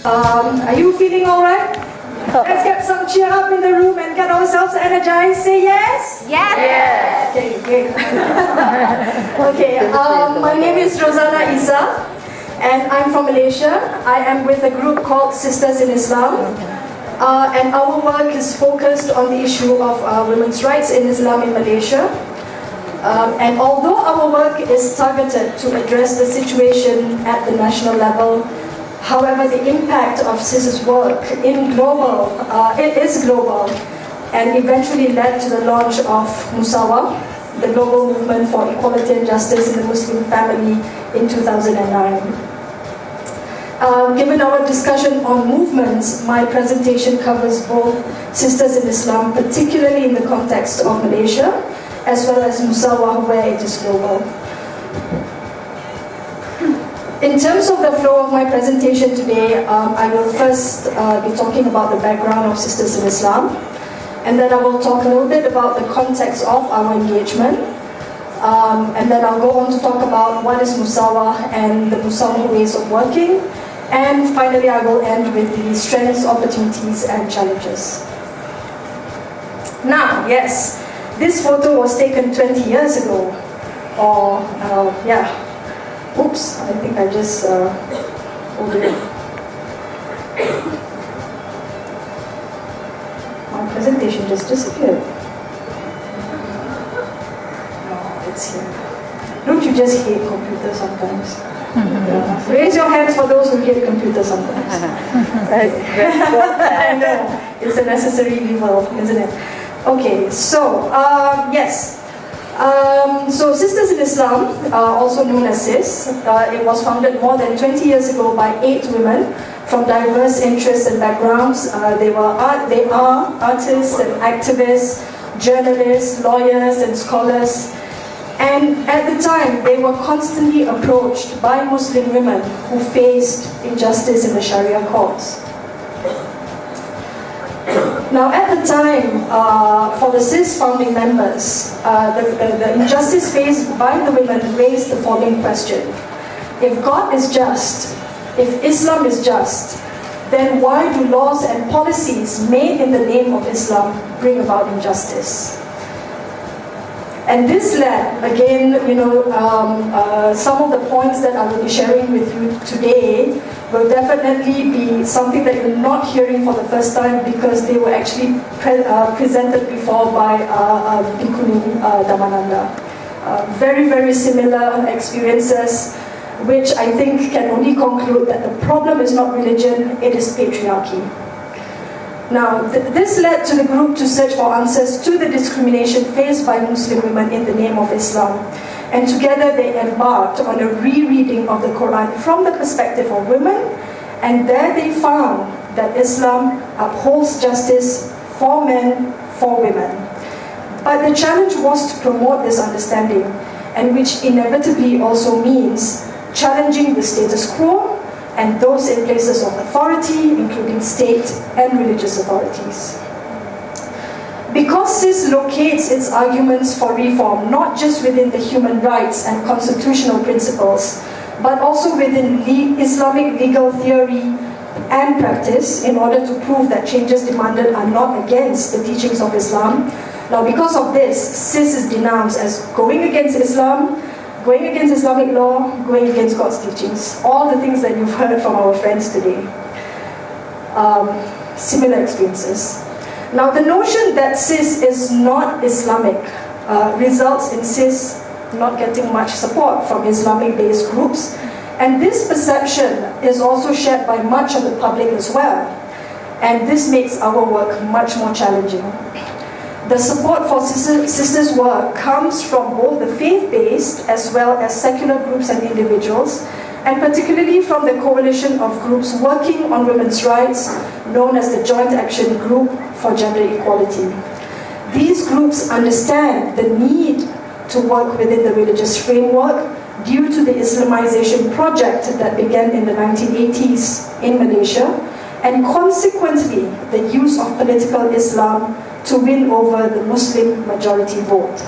Are you feeling all right? Let's get some cheer up in the room and get ourselves energized. Say yes? Yes. Yes. Okay, great. Okay, my name is Rozana Isa, and I'm from Malaysia. I am with a group called Sisters in Islam, and our work is focused on the issue of women's rights in Islam in Malaysia. And although our work is targeted to address the situation at the national level, however, the impact of CIS's work in global, it is global, and eventually led to the launch of Musawa, the global movement for equality and justice in the Muslim family in 2009. Given our discussion on movements, my presentation covers both Sisters in Islam, particularly in the context of Malaysia, as well as Musawa, where it is global. In terms of the flow of my presentation today, I will first be talking about the background of Sisters in Islam, and then I will talk a little bit about the context of our engagement, and then I'll go on to talk about what is Musawa and the Musawa ways of working, and finally I will end with the strengths, opportunities, and challenges. Now, yes, this photo was taken 20 years ago, or yeah. Oops, I think I just hold it. My presentation just disappeared. No, it's here. Don't you just hate computers sometimes? Raise your hands for those who hate computers sometimes. I know, it's a necessary evil, isn't it? Okay, so, yes. So Sisters in Islam, also known as CIS, it was founded more than 20 years ago by 8 women from diverse interests and backgrounds. They are artists and activists, journalists, lawyers and scholars. And at the time, they were constantly approached by Muslim women who faced injustice in the Sharia courts. Now, at the time, for the CIS founding members, the injustice faced by the women raised the following question. If God is just, if Islam is just, then why do laws and policies made in the name of Islam bring about injustice? And this led, again, some of the points that I will be sharing with you today will definitely be something that you're not hearing for the first time because they were actually presented before by Bhikkhuni Dhammananda. Very, very similar experiences, which I think can only conclude that the problem is not religion, it is patriarchy. Now, this led to the group to search for answers to the discrimination faced by Muslim women in the name of Islam. And together they embarked on a rereading of the Quran from the perspective of women, and there they found that Islam upholds justice for men, for women. But the challenge was to promote this understanding, and which inevitably also means challenging the status quo and those in places of authority, including state and religious authorities. Because CIS locates its arguments for reform not just within the human rights and constitutional principles, but also within Islamic legal theory and practice in order to prove that changes demanded are not against the teachings of Islam. Now, because of this, CIS is denounced as going against Islam, going against Islamic law, going against God's teachings. All the things that you've heard from our friends today. Similar experiences. Now, the notion that CIS is not Islamic results in CIS not getting much support from Islamic-based groups, and this perception is also shared by much of the public as well, and this makes our work much more challenging. The support for Sisters' work comes from both the faith-based as well as secular groups and individuals, and particularly from the coalition of groups working on women's rights, known as the Joint Action Group for Gender Equality. These groups understand the need to work within the religious framework due to the Islamization project that began in the 1980s in Malaysia, and consequently the use of political Islam to win over the Muslim majority vote.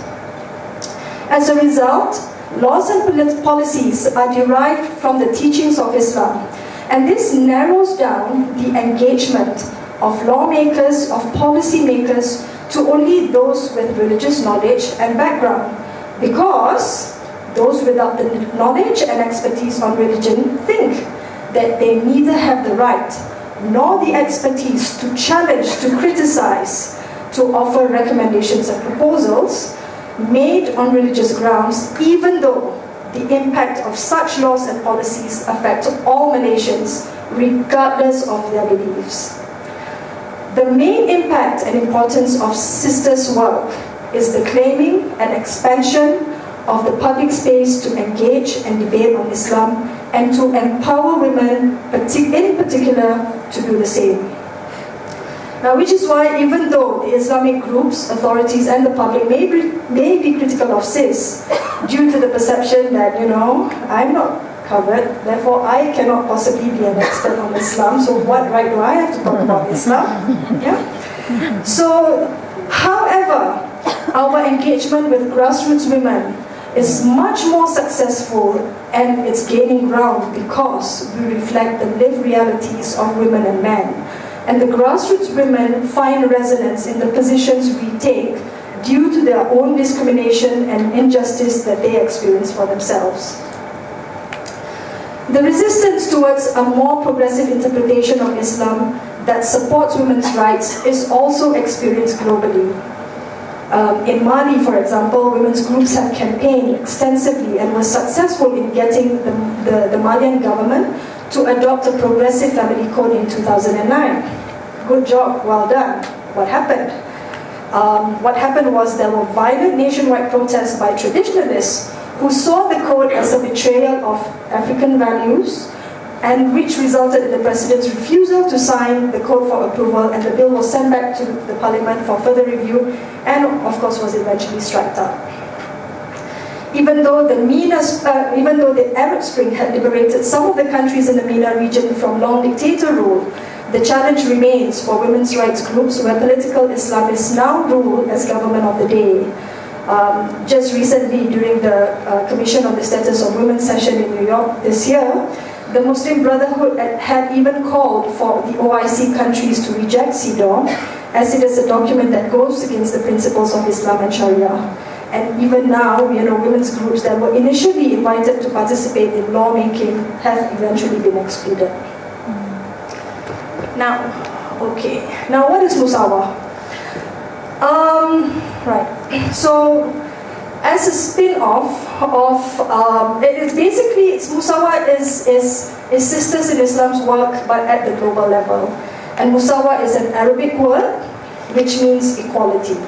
As a result, laws and policies are derived from the teachings of Islam, And this narrows down the engagement of lawmakers, of policymakers, to only those with religious knowledge and background, because those without the knowledge and expertise on religion think that they neither have the right nor the expertise to challenge, to criticize, to offer recommendations and proposals made on religious grounds, even though the impact of such laws and policies affect all Malaysians, regardless of their beliefs. The main impact and importance of sisters' work is the claiming and expansion of the public space to engage and debate on Islam and to empower women in particular to do the same. Now, which is why even though the Islamic groups, authorities and the public may be critical of sis due to the perception that, I'm not covered, therefore I cannot possibly be an expert on Islam, so what right do I have to talk about Islam? Yeah? So, however, our engagement with grassroots women is much more successful and it's gaining ground because we reflect the lived realities of women and men. And the grassroots women find resonance in the positions we take due to their own discrimination and injustice that they experience for themselves. The resistance towards a more progressive interpretation of Islam that supports women's rights is also experienced globally. In Mali, for example, women's groups have campaigned extensively and were successful in getting the Malian government to adopt a progressive family code in 2009. Good job, well done. What happened? What happened was there were violent nationwide protests by traditionalists who saw the code as a betrayal of African values, and which resulted in the president's refusal to sign the code for approval, and the bill was sent back to the parliament for further review and of course was eventually struck down. Even though the Arab Spring had liberated some of the countries in the MENA region from long dictator rule, the challenge remains for women's rights groups where political Islamists now rule as government of the day. Just recently, during the Commission on the Status of Women session in New York this year, the Muslim Brotherhood had even called for the OIC countries to reject CEDAW, as it is a document that goes against the principles of Islam and Sharia. And even now, women's groups that were initially invited to participate in lawmaking have eventually been excluded. Now, what is Musawa? So, as a spin-off of, Musawa is sisters in Islam's work, but at the global level. And Musawa is an Arabic word, which means equality.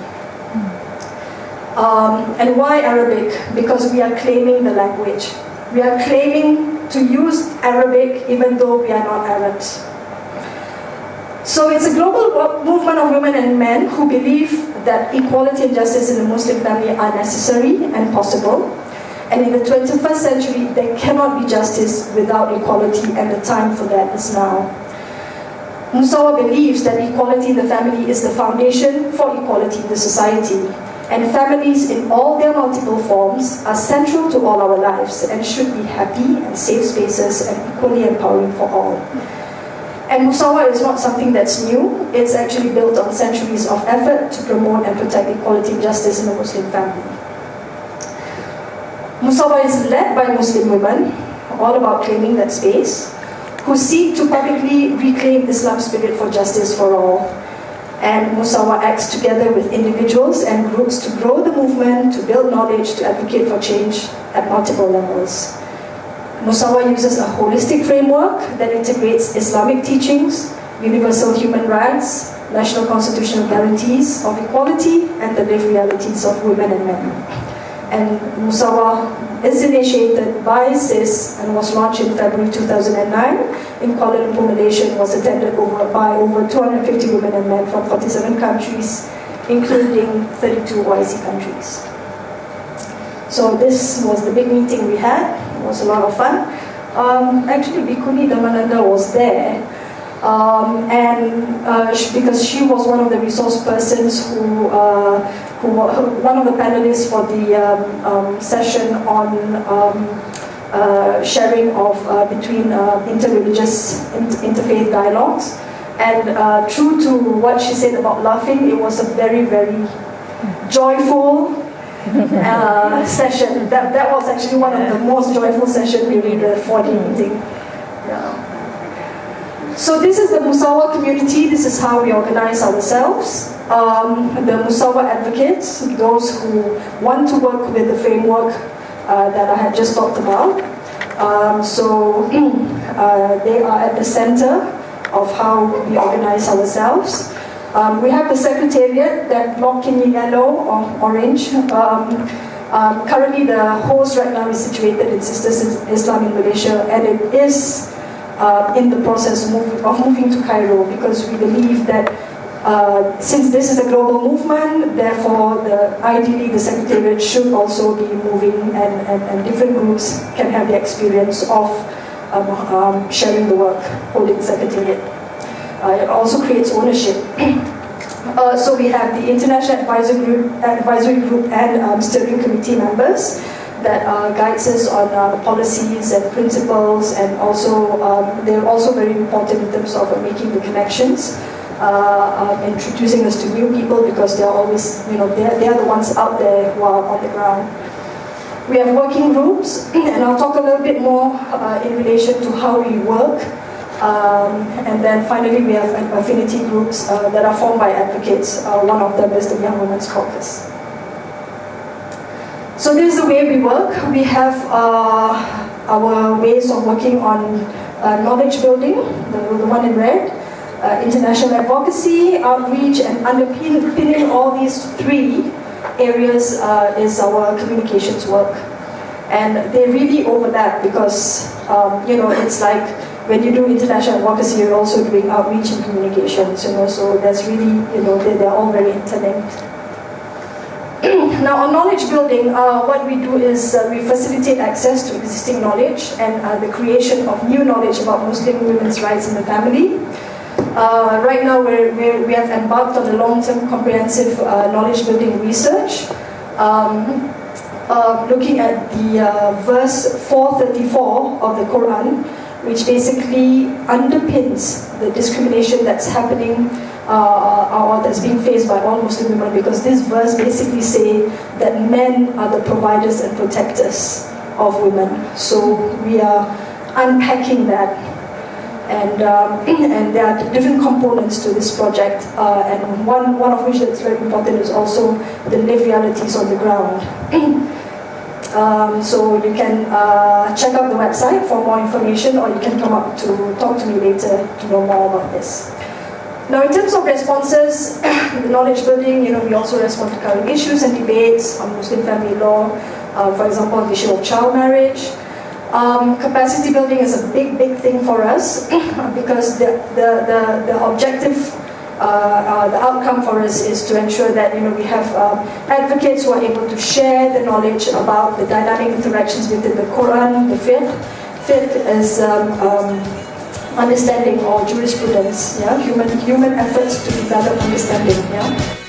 And why Arabic? Because we are claiming the language. We are claiming to use Arabic even though we are not Arabs. So it's a global movement of women and men who believe that equality and justice in the Muslim family are necessary and possible. And in the 21st century, there cannot be justice without equality, and the time for that is now. Musawa believes that equality in the family is the foundation for equality in the society. And families in all their multiple forms are central to all our lives and should be happy and safe spaces and equally empowering for all. And Musawa is not something that's new. It's actually built on centuries of effort to promote and protect equality and justice in the Muslim family. Musawa is led by Muslim women, all about claiming that space, who seek to publicly reclaim Islam's spirit for justice for all. And Musawa acts together with individuals and groups to grow the movement, to build knowledge, to advocate for change at multiple levels. Musawa uses a holistic framework that integrates Islamic teachings, universal human rights, national constitutional guarantees of equality, and the lived realities of women and men. And Musawa is initiated by SIS and was launched in February 2009 in Kuala Lumpur, Malaysia, and was attended by over 250 women and men from 47 countries, including 32 OIC countries. So this was the big meeting we had. It was a lot of fun. Actually, Bikuni Damananda was there, because she was one of the resource persons who one of the panelists for the session on sharing of between interreligious, interfaith dialogues. And true to what she said about laughing, it was a very, very joyful session. That was actually one of the most joyful sessions during the 4-day meeting. Yeah. So this is the Musawa community. This is how we organize ourselves. The Musawa advocates, those who want to work with the framework that I had just talked about. They are at the center of how we organize ourselves. We have the secretariat that block in yellow or orange. Currently the host right now is situated in Sisters Islam in Malaysia, and it is in the process of moving to Cairo, because we believe that since this is a global movement, therefore ideally the secretariat should also be moving, and different groups can have the experience of sharing the work, holding secretariat. It also creates ownership. So we have the International Advisory Group and Steering Committee members that guides us on policies and principles, and also they're also very important in terms of making the connections, introducing us to new people, because they're always, they are the ones out there who are on the ground. We have working groups, and I'll talk a little bit more in relation to how we work. And then finally we have affinity groups that are formed by advocates. One of them is the Young Women's Caucus. So this is the way we work. We have our ways of working on knowledge building, the one in red, international advocacy, outreach, and underpinning all these three areas is our communications work. And they really overlap, because it's like when you do international advocacy, you're also doing outreach and communications, so there's really, they're all very interlinked. Now on knowledge building, what we do is we facilitate access to existing knowledge and the creation of new knowledge about Muslim women's rights in the family. Right now we have embarked on a long-term comprehensive knowledge building research, looking at the verse 434 of the Quran, which basically underpins the discrimination that's happening or that's being faced by all Muslim women, because this verse basically say that men are the providers and protectors of women. So we are unpacking that, and there are different components to this project, and one of which that's very important is also the lived realities on the ground. So you can check out the website for more information, or you can come up to talk to me later to know more about this. Now in terms of responses, the knowledge building, we also respond to current issues and debates on Muslim family law, for example, the issue of child marriage. Capacity building is a big thing for us, because the objective, the outcome for us is to ensure that we have advocates who are able to share the knowledge about the dynamic interactions within the Quran, the fiqh. Fiqh is understanding or jurisprudence, human efforts to develop understanding.